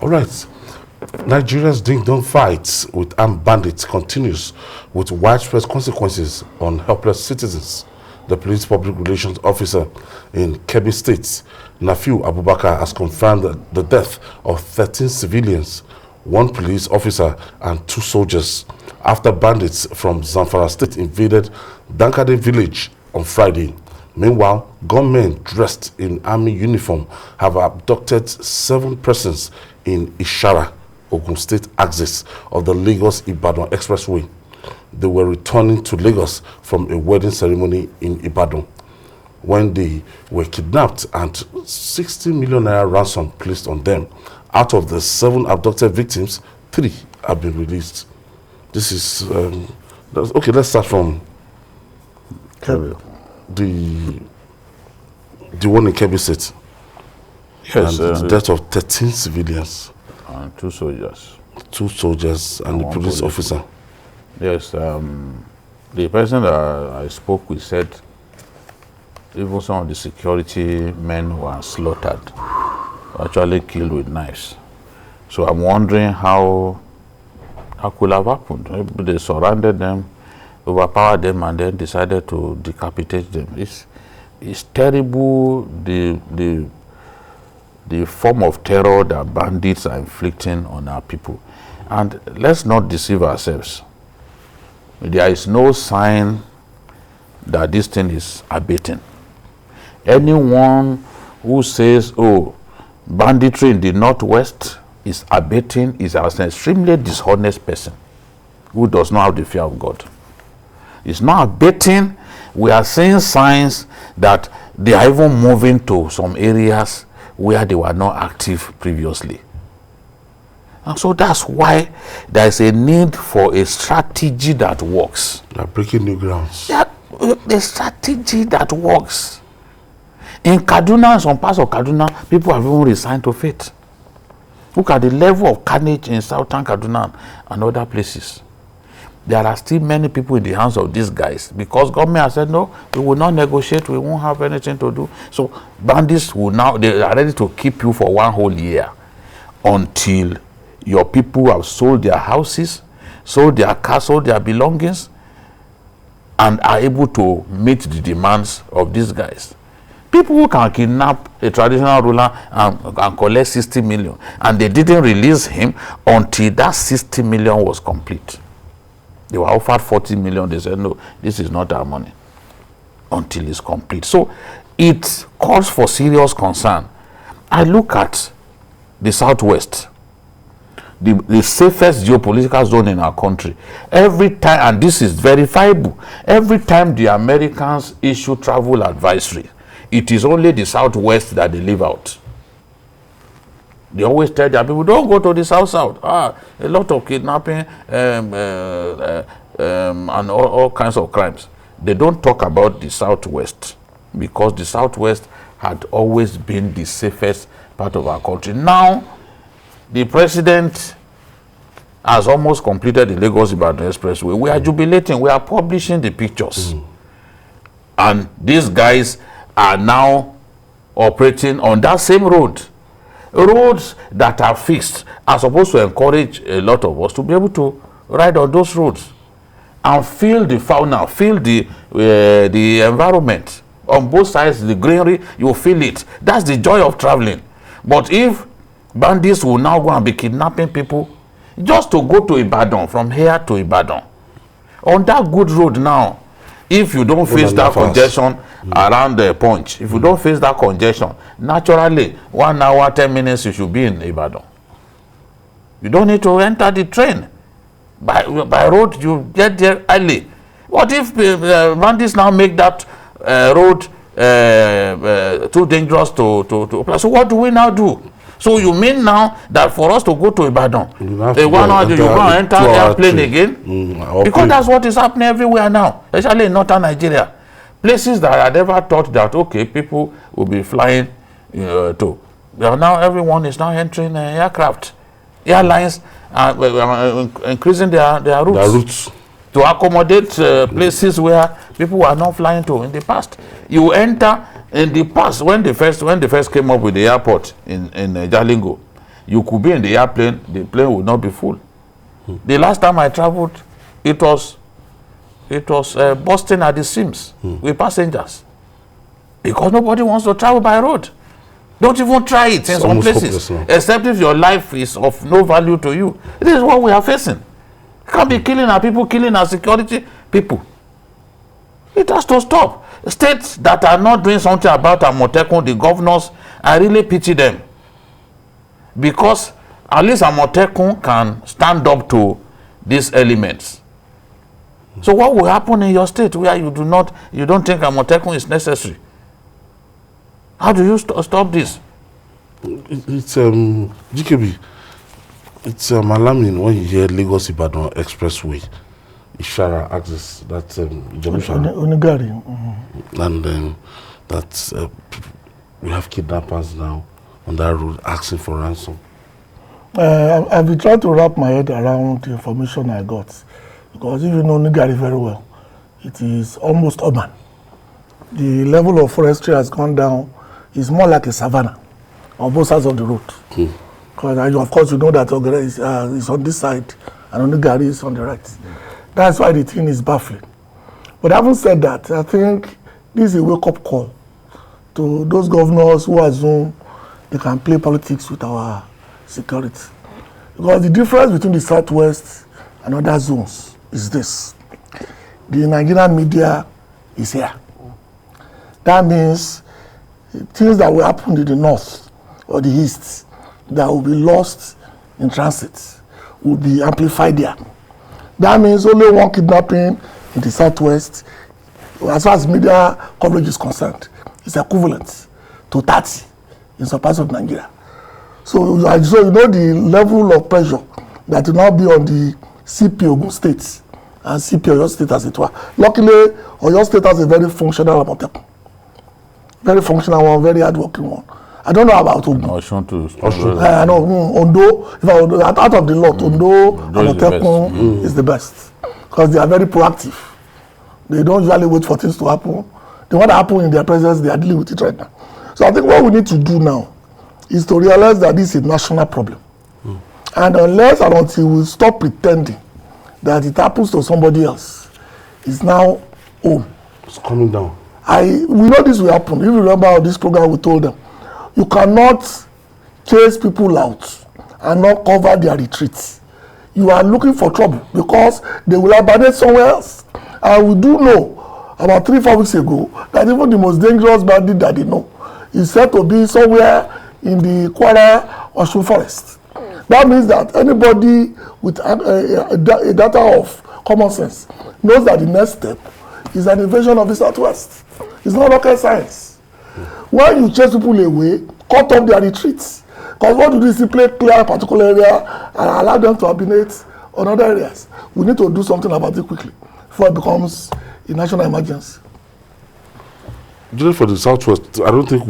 All right. Nigeria's ding-dong fight with armed bandits continues with widespread consequences on helpless citizens. The police public relations officer in Kebbi State, Nafiu Abubakar, has confirmed the death of 13 civilians, 1 police officer and 2 soldiers after bandits from Zamfara State invaded Dankade village on Friday. Meanwhile, gunmen dressed in army uniform have abducted 7 persons in Ishara, Ogun State axis of the Lagos-Ibadan Expressway. They were returning to Lagos from a wedding ceremony in Ibadan when they were kidnapped and 60 million naira ransom placed on them. Out of the 7 abducted victims, 3 have been released. This is okay. Let's start from the one in Kebbi State. Yes, the death of 13 civilians and 2 soldiers. 2 soldiers and the police officer. Yes, the person that I spoke with said even some of the security men were slaughtered, actually killed with knives. So I'm wondering how could have happened. Maybe they surrounded them, overpowered them, and then decided to decapitate them. It's terrible, the form of terror that bandits are inflicting on our people. And let's not deceive ourselves. There is no sign that this thing is abating. Anyone who says, oh, banditry in the Northwest is abating is an extremely dishonest person who does not have the fear of God. It's not abating. We are seeing signs that they are even moving to some areas where they were not active previously. And so that's why there is a need for a strategy that works. They're breaking new grounds. Yeah, the strategy that works. In Kaduna, some parts of Kaduna, people have even resigned to faith. Look at the level of carnage in southern Kaduna and other places. There are still many people in the hands of these guys because government has said, no, we will not negotiate, we won't have anything to do. So bandits will now, they are ready to keep you for 1 whole year until your people have sold their houses, sold their cars, sold their belongings, and are able to meet the demands of these guys. People who can kidnap a traditional ruler and collect 60 million, and they didn't release him until that 60 million was complete. They were offered 40 million. They said, no, this is not our money until it's complete. So it calls for serious concern. I look at the Southwest, the safest geopolitical zone in our country. Every time, and this is verifiable, every time the Americans issue travel advisory, it is only the Southwest that they leave out. They always tell their people, don't go to the South. A lot of kidnapping and all kinds of crimes. They don't talk about the Southwest because the Southwest had always been the safest part of our country. Now, the president has almost completed the Lagos-Ibadan Expressway. We are jubilating. We are publishing the pictures. And these guys are now operating on that same road. Roads that are fixed are supposed to encourage a lot of us to be able to ride on those roads and feel the fauna, feel the environment. On both sides, the greenery, you feel it. That's the joy of traveling. But if bandits will now go and be kidnapping people just to go to Ibadan, from here to Ibadan, on that good road now, if you don't face that congestion around the punch, if you don't face that congestion, naturally 1 hour 10 minutes you should be in Ibadan. You don't need to enter the train. By road you get there early. What if bandits now make that road too dangerous to apply? So what do we now do? So you mean now that for us to go to Ibadan, you go and enter the airplane again? Because that's what is happening everywhere now, especially in northern Nigeria. Places that I never thought that, okay, people will be flying to. Well, now everyone is now entering aircraft. Airlines are increasing their routes to accommodate places where people were not flying to in the past. You enter in the past, when they first came up with the airport in Jalingo, You could be in the airplane, the plane will not be full. The last time I traveled, it was busting at the seams with passengers, because nobody wants to travel by road. Don't even try it in some places, except if your life is of no value to you. This is what we are facing. You can't be killing our people, killing our security people. It has to stop. States that are not doing something about Amotekun, the governors, I really pity them, because at least Amotekun can stand up to these elements. So what will happen in your state where you don't think Amotekun is necessary? How do you stop this? It's GKB. It's alarming when you hear Lagos Ibadan Expressway, Ishara access that Onigari. And that we have kidnappers now on that road asking for ransom. I've been trying to wrap my head around the information I got, because if you know Onigari very well, it is almost urban. The level of forestry has gone down. It's more like a savanna on both sides of the road. Because of course you know that Ogre is on this side and Onigari is on the right. That's why the thing is baffling. But having said that, I think this is a wake-up call to those governors who assume they can play politics with our security. Because the difference between the Southwest and other zones is this. The Nigerian media is here. That means things that will happen in the north or the east that will be lost in transit will be amplified there. That means only one kidnapping in the Southwest, as far as media coverage is concerned, is equivalent to 30 in some parts of Nigeria. So you know the level of pressure that will now be on the CP Ogun State and CP Oyo State, as it were. Luckily, Oyo State has a very functional Amotekun. Very functional one, very hardworking one. I don't know about Ogun. I know Ondo. If I was out of the lot, Ondo Amotekun is the best, because they are very proactive. They don't usually wait for things to happen. They want to happen in their presence. They are dealing with it right now. So I think what we need to do now is to realize that this is a national problem, and unless and until we stop pretending that it happens to somebody else, it's now home. It's coming down. We know this will happen. If you remember this program, we told them, you cannot chase people out and not cover their retreats. You are looking for trouble because they will abandon somewhere else. And we do know, about 3-4 weeks ago, that even the most dangerous bandit that they know is said to be somewhere in the Kwara Osun forest. That means that anybody with a data of common sense knows that the next step is an invasion of the Southwest. It's not rocket science. When you chase people away, cut off their retreats. Because what do they simply clear a particular area and allow them to hibernate on other areas? We need to do something about it quickly before it becomes a national emergency. Just for the Southwest, I don't think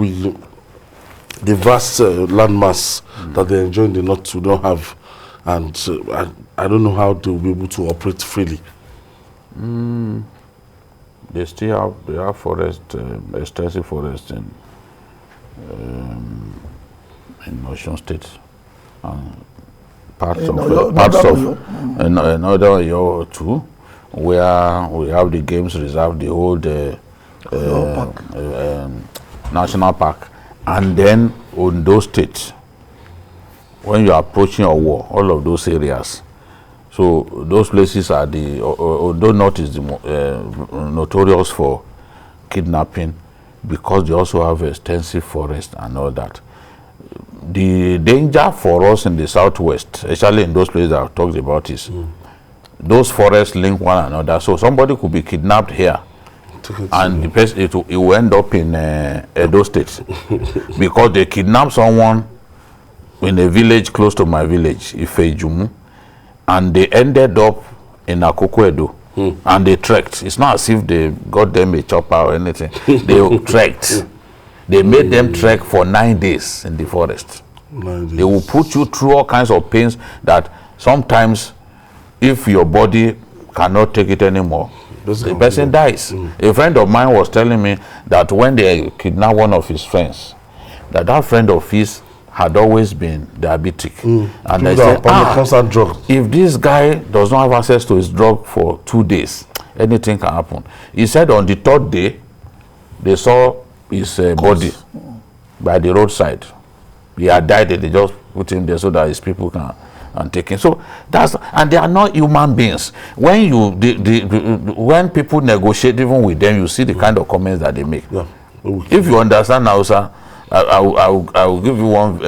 the vast landmass that they enjoy in the north, we don't have, and I don't know how they'll be able to operate freely. They still have forest, extensive forest in Osun State, parts of another Oyo too, where we have the games reserve, the whole national park, and then Ondo State. When you are approaching Owo, all of those areas. So those places are Ondo North is notorious for kidnapping, because they also have extensive forest and all that. The danger for us in the Southwest, especially in those places I've talked about, is those forests link one another. So somebody could be kidnapped here, and the person, it will end up in Edo State because they kidnapped someone in a village close to my village, Ifejumu. And they ended up in Akoko Edo, and they trekked. It's not as if they got them a chopper or anything. They trekked. They made them trek for 9 days in the forest. 9 days. They will put you through all kinds of pains that sometimes, if your body cannot take it anymore, the person dies. A friend of mine was telling me that when they kidnapped one of his friends, that friend of his had always been diabetic. And they People that said, are on constant drug. if this guy does not have access to his drug for 2 days, anything can happen. He said on the 3rd day, they saw his body by the roadside. He had died, and they just put him there so that his people can take him. So that's, and they are not human beings. When you when people negotiate even with them, you see the kind of comments that they make. Yeah. If you understand now, sir, I will give you one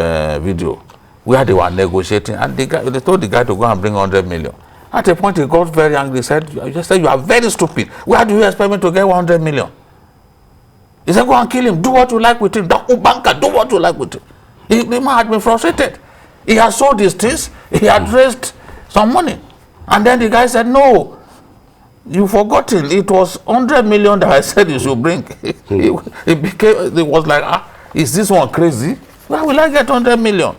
video where they were negotiating, and they told the guy to go and bring 100 million. At a point, he got very angry. He said, you are very stupid. Where do you expect me to get 100 million? He said, go and kill him. Do what you like with him. That banker, do what you like with him. The man had been frustrated. He had sold his things. He had raised some money. And then the guy said, no, you've forgotten. It was 100 million that I said you should bring. It was like, is this one crazy? Why will I get 100 million?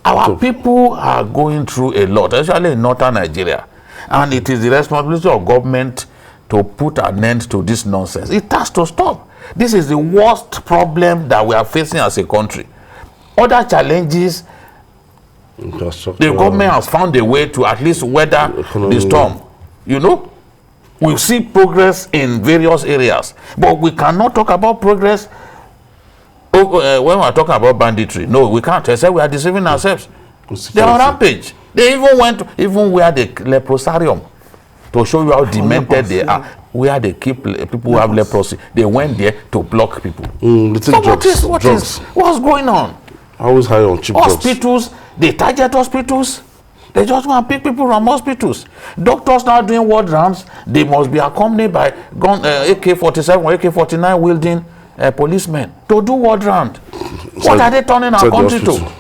Our people are going through a lot, especially in northern Nigeria. And it is the responsibility of government to put an end to this nonsense. It has to stop. This is the worst problem that we are facing as a country. Other challenges, the government has found a way to at least weather the storm. You know, we see progress in various areas, but we cannot talk about progress when we are talking about banditry. No, we can't. I said we are deceiving ourselves. They are on rampage. They even went where the leprosarium to show you how demented they are. Where they keep people who have leprosy. They went there to block people. So what's going on? Always high on cheap hospitals, drugs. They target hospitals. They just want to pick people from hospitals. Doctors now doing ward rounds. They must be accompanied by AK-47 or AK-49 wielding policemen to do ward round. What are they turning our country to?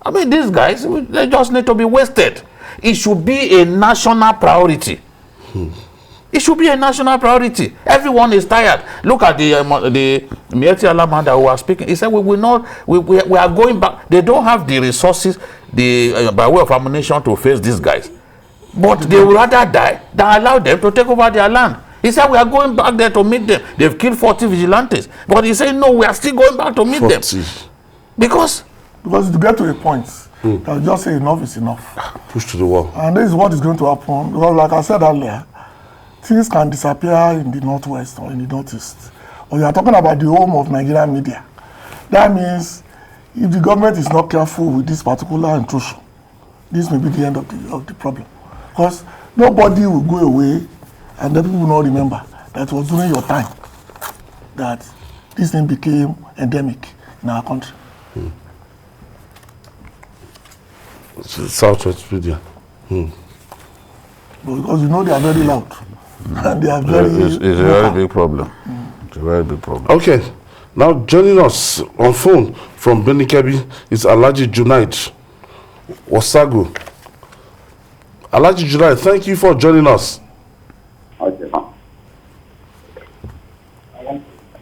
I mean, these guys, they just need to be wasted. It should be a national priority. It should be a national priority. Everyone is tired. Look at the Mieti Alamanda who was speaking. He said, we are going back. They don't have the resources by way of ammunition to face these guys. But they would rather die than allow them to take over their land. He said, we are going back there to meet them. They've killed 40 vigilantes. But he said, no, we are still going back to meet 40. Them. Because to get to a point, they'll just say enough is enough. Push to the wall. And this is what is going to happen. Because like I said earlier, things can disappear in the northwest or in the northeast. Or you are talking about the home of Nigerian media. That means if the government is not careful with this particular intrusion, this may be the end of the problem. Because nobody will go away and then people will not remember that it was during your time that this thing became endemic in our country. Southwest media. Because you know they are very loud. And they are very... It's a very big problem. It's a very big problem. Okay. Now joining us on phone from Benikebi is Alhaji Junaid Wasagu. Alhaji Junaid, thank you for joining us. Okay.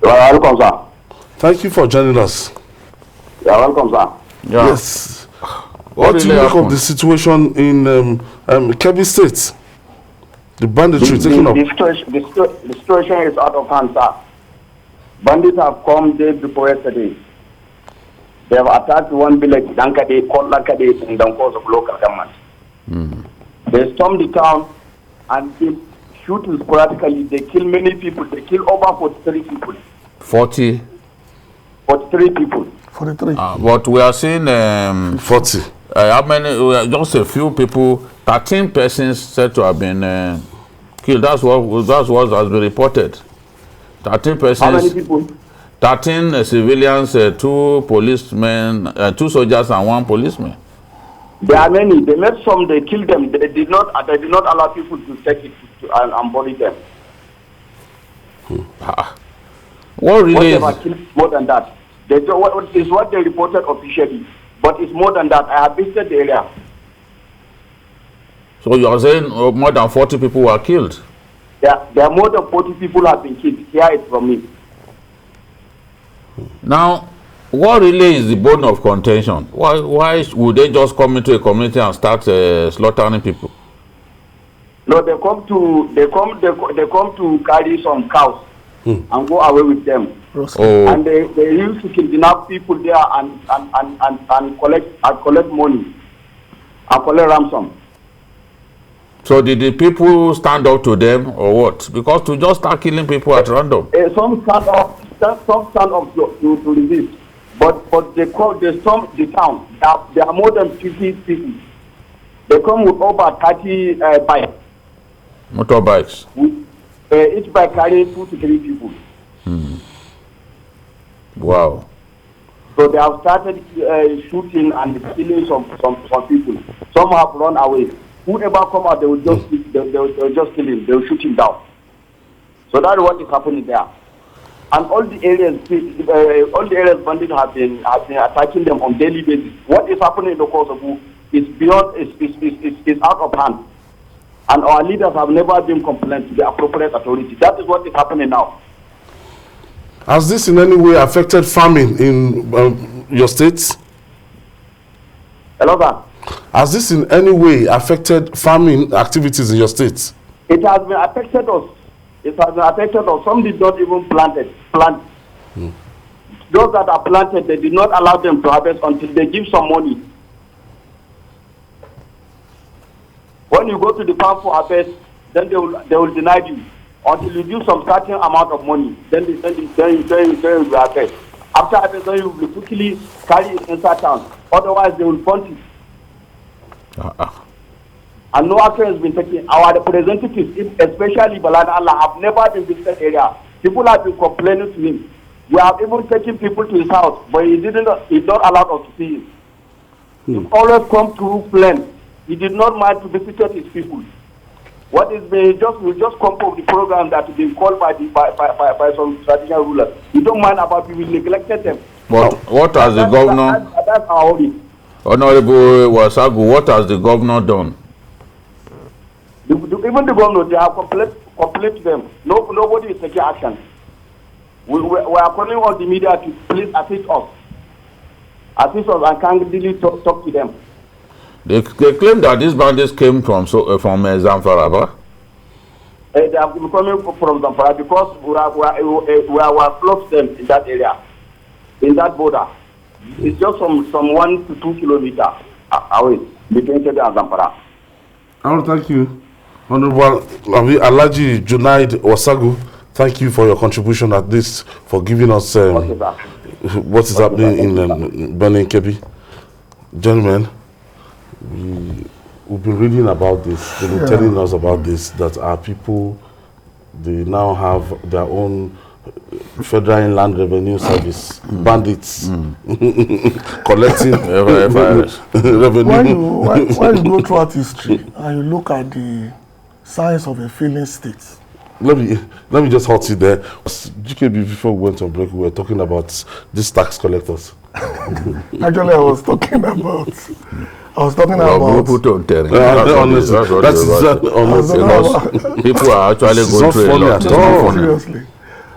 You are welcome, sir. Thank you for joining us. You are welcome, sir. Yeah. Yes. What do you make of the situation in Kebbi State? The banditry taking up. The situation is out of hand, sir. Bandits have come day before yesterday. They have attacked one village, Dankade, called Lankade, in the course of local government. They stormed the town and they shoot sporadically. They kill many people. They kill over 43 people. 43 people. 43. But we are seeing 40. how many? Just a few people. 13 persons said to have been killed. That's what has been reported. 13 persons. How many people? 13 civilians, 2 policemen, 2 soldiers, and 1 policeman. There are many. They made some. They killed them. They did not allow people to take it and bury them. What really is killed more than that? Is what they reported officially, but it's more than that. I have visited the area. So you are saying more than 40 people were killed? Yeah, there are more than 40 people have been killed. Hear it from me. Now, what really is the bone of contention? Why would they just come into a community and start slaughtering people? No, they come to carry some cows and go away with them. Oh. And they used to kidnap people there and collect money and collect ransom. So did the people stand up to them or what? Because to just start killing people at random. Some stand up to resist. But they storm the town. There are more than 50 people. They come with over 30 bikes. Motorbikes. Each bike carrying 2 to 3 people. Wow. So they have started shooting and killing some people. Some have run away. Whoever come out, they will just kill him. They will shoot him down. So that's what is happening there. And all the areas bandits have been attacking them on daily basis. What is happening in the Kosovo is beyond, is out of hand. And our leaders have never been complained to the appropriate authority. That is what is happening now. Has this in any way affected farming in your states? Hello, sir. Has this in any way affected farming activities in your states? It has been affected us. Some did not even plant. Those that are planted, they did not allow them to harvest until they give some money. When you go to the farm for harvest, then they will deny you until you give some certain amount of money. Then you will harvest. After harvest, then you will quickly carry it inside town. Otherwise, they will punt it. And no action has been taken. Our representatives, especially Balana Allah, have never been visited area. People have been complaining to him. We have even taken people to his house, but he did not allow us to see him. He always come through plane. He did not mind to visit his people. What is we just come up with the program that is being called by some traditional rulers. We don't mind about people neglected them. But what has the governor? That's our hobby. Honorable Wasagu, what has the governor done? Even the governor, they have complete them. Nobody is taking action. We are calling on the media to please assist us and candidly talk to them. They claim that these bandits came from Zamfara. They have been coming from Zamfara because we are close to them in that area, in that border. It's just from 1 to 2 kilometers away between Kebbi and Zamfara. I want to thank you, Honorable Alhaji Junaid Wasagu. Thank you for your contribution at this, for giving us what is happening in Benin Kebbi. Gentlemen, we've been reading about this. They've been telling us about this, that our people, they now have their own Federal Inland Revenue Service, bandits, collecting revenue. When you go throughout history and you look at the signs of a failing state. Let me just halt you there. GKB, before we went on break, we were talking about these tax collectors. Actually, I was talking about. People are actually going through a lot. Seriously,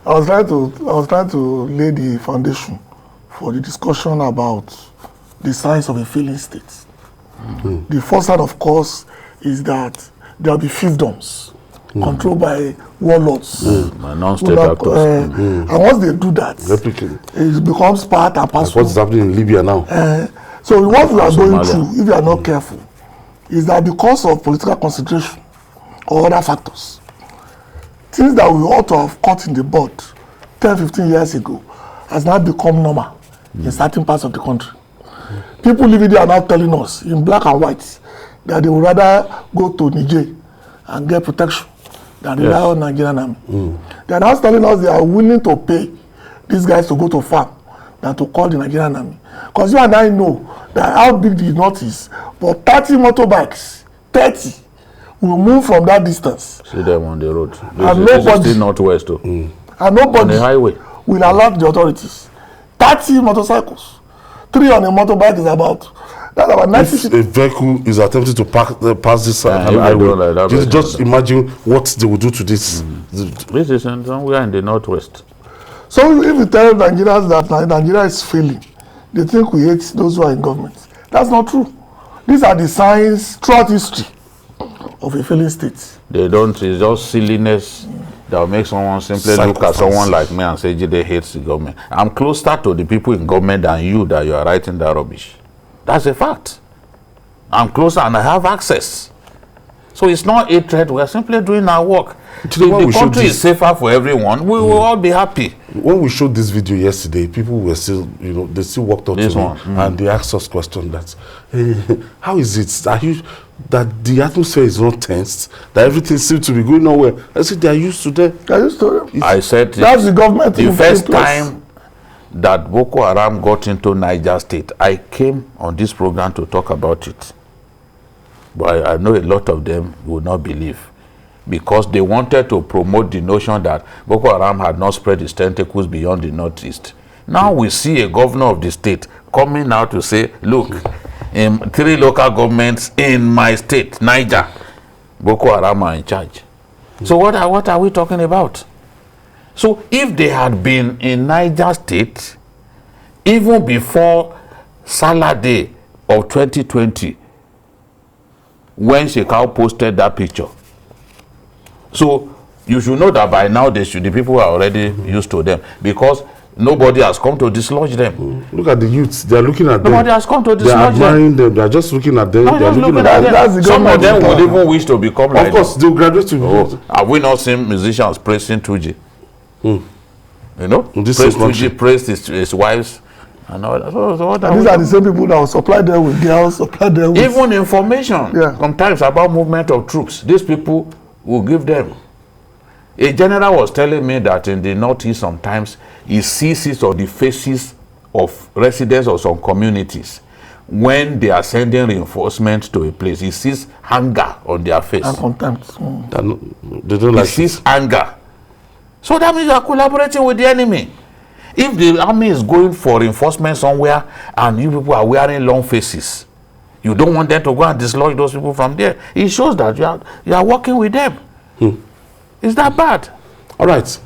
I was trying to lay the foundation for the discussion about the signs of a failing state. The first sign, of course, is that there will be fiefdoms controlled by warlords, non-state actors. And once they do that, it becomes part and parcel. What's happening in Libya now? So what we are going through, if you are not careful, is that because of political concentration or other factors, things that we ought to have caught in the bud 10-15 years ago has now become normal in certain parts of the country. People living there are now telling us in black and white that they would rather go to Niger and get protection than rely on Nigerian army. They are now telling us they are willing to pay these guys to go to farm than to call the Nigerian army. Because you and I know that how big the north is, but 30 motorbikes, 30, will move from that distance. See them on the road. And this is still northwest too. And nobody on the highway will alert the authorities. 30 motorcycles. 3 on a motorbike is about 90. If a vehicle is attempting to pass this highway, just imagine what they will do to this. This is somewhere in the northwest. So if you tell Nigerians that Nigeria is failing, they think we hate those who are in government. That's not true. These are the signs throughout history of a failing state. They don't, it's just silliness that will make someone simply look at someone like me and say, Jide hates the government. I'm closer to the people in government than you that you are writing that rubbish. That's a fact. I'm closer and I have access. So it's not a threat. We're simply doing our work. If the country is safer for everyone, we will all be happy. When we showed this video yesterday, people were still, they still walked up to me and they asked us question that, how is it that the atmosphere is not tense, that everything seems to be going nowhere? I said they are used to that. I said that's the government. The first time that Boko Haram got into Niger State, I came on this program to talk about it. But I know a lot of them would not believe, because they wanted to promote the notion that Boko Haram had not spread its tentacles beyond the northeast. Now we see a governor of the state coming out to say, look, in 3 local governments in my state, Niger, Boko Haram are in charge. So what are we talking about? So if they had been in Niger State, even before Salah Day of 2020, when Shekau posted that picture. So you should know that by now the people are already used to them, because nobody has come to dislodge them. Look at the youths. They are looking at them. Nobody has come to dislodge them. They are admiring them. They are just looking at them. They are looking at them. Some of them would even wish to become like them. Of course, they will graduate to have we not seen musicians praising Tuji? You know? Praise Tuji praised his wives. And all that. So these are the same people that will supply them with girls, supply them with... Even information, sometimes about movement of troops, these people will give them. A general was telling me that in the northeast sometimes he sees it on the faces of residents of some communities. When they are sending reinforcements to a place, he sees anger on their face. And contempt. They don't like he sees anger. So that means you are collaborating with the enemy. If the army is going for reinforcement somewhere and you people are wearing long faces, you don't want them to go and dislodge those people from there. It shows that you are working with them. Is that bad? All right.